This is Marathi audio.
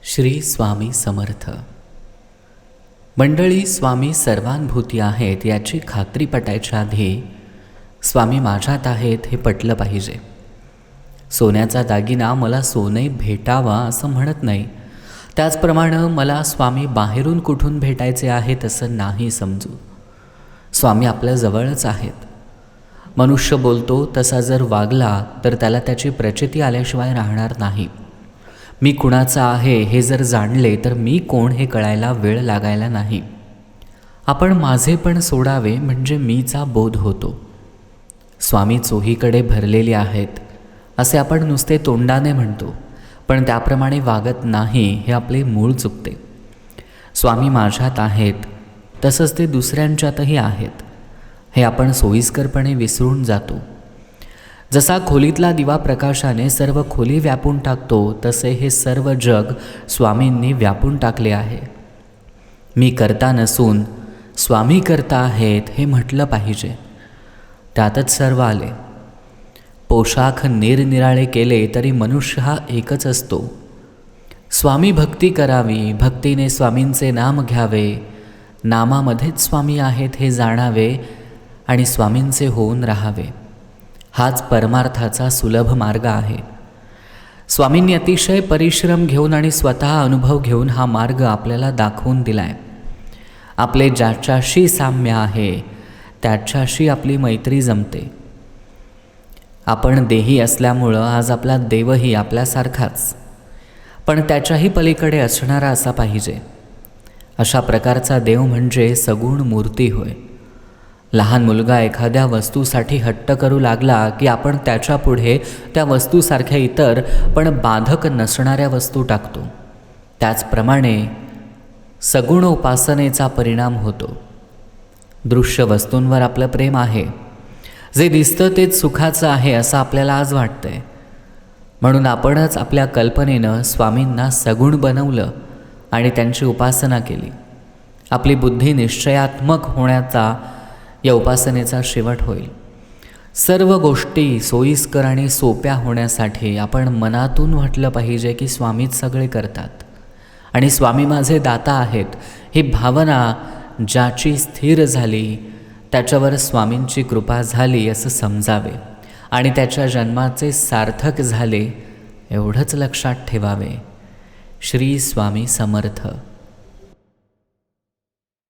श्री स्वामी समर्थ. मंडळी, स्वामी सर्वानुभूती आहेत याची खात्री पटायच्या आधी स्वामी माझ्यात आहेत हे पटलं पाहिजे. सोन्याचा दागिना मला सोने भेटावा असं म्हणत नाही, त्याचप्रमाणे मला स्वामी बाहेरून कुठून भेटायचे आहेत असं नाही समजू. स्वामी आपल्या जवळच आहेत. मनुष्य बोलतो तसा जर वागला तर त्याला त्याची प्रचिती आल्याशिवाय राहणार नाही. मी कुणाचा आहे हे जर जाणले तर मी कोण हे कळायला वेळ लागायला नाही. आपण माझे पण सोडावे म्हणजे मीचा बोध होतो. स्वामी चोहीकडे भरलेले आहेत असे आपण नुसते तोंडाने म्हणतो, पण त्याप्रमाणे वागत नाही हे आपले मूळ चुकते. स्वामी माझ्यात आहेत तसंच ते दुसऱ्यांच्यातही आहेत हे आपण सोयीस्करपणे विसरून जातो. जसा खोलीतला दिवा प्रकाशाने सर्व खोली व्यापून टाकतो तसे हे सर्व जग स्वामींनी व्यापून टाकले आहे. मी करता नसून स्वामी करता आहेत हे म्हटलं पाहिजे. त्यातच सर्व आले. पोशाख निरनिराळे केले तरी मनुष्य हा एकच असतो. स्वामी भक्ती करावी, भक्तीने स्वामींचे नाम घ्यावे, नामामध्येच स्वामी आहेत हे जाणावे आणि स्वामींचे होऊन राहावे. हाच परमार्थाचा सुलभ मार्ग आहे. स्वामींनी अतिशय परिश्रम घेऊन आणि स्वतः अनुभव घेऊन हा मार्ग आपल्याला दाखवून दिलाय. आपले ज्याच्याशी साम्य आहे त्याच्याशी आपली मैत्री जमते. आपण देही असल्यामुळं आज आपला देवही आपल्यासारखाच, पण त्याच्याही पलीकडे असणारा असा पाहिजे. अशा प्रकारचा देव म्हणजे सगुण मूर्ती होय. लहान मुलगा एखाद्या वस्तूसाठी हट्ट करू लागला की आपण त्याच्या पुढे त्या वस्तूसारख्या इतर पण बाधक नसणाऱ्या वस्तू टाकतो. त्याचप्रमाणे सगुण उपासनेचा परिणाम होतो. दृश्य वस्तूंवर आपलं प्रेम आहे. जे दिसतं तेच सुखाचं आहे असं आपल्याला आज वाटतंय. म्हणून आपणच आपल्या कल्पनेनं स्वामींना सगुण बनवलं आणि त्यांची उपासना केली. आपली बुद्धी निश्चयात्मक होण्याचा या उपासनेचा शेवट होईल. सर्व गोष्टी सोयीस्कर आणि सोप्या होण्यासाठी आपण मनातून म्हटलं पाहिजे की स्वामीच सगळे करतात आणि स्वामी माझे दाता आहेत ही भावना ज्याची स्थिर झाली त्याच्यावर स्वामींची कृपा झाली असं समजावे आणि त्याच्या जन्माचे सार्थक झाले एवढंच लक्षात ठेवावे. श्री स्वामी समर्थ.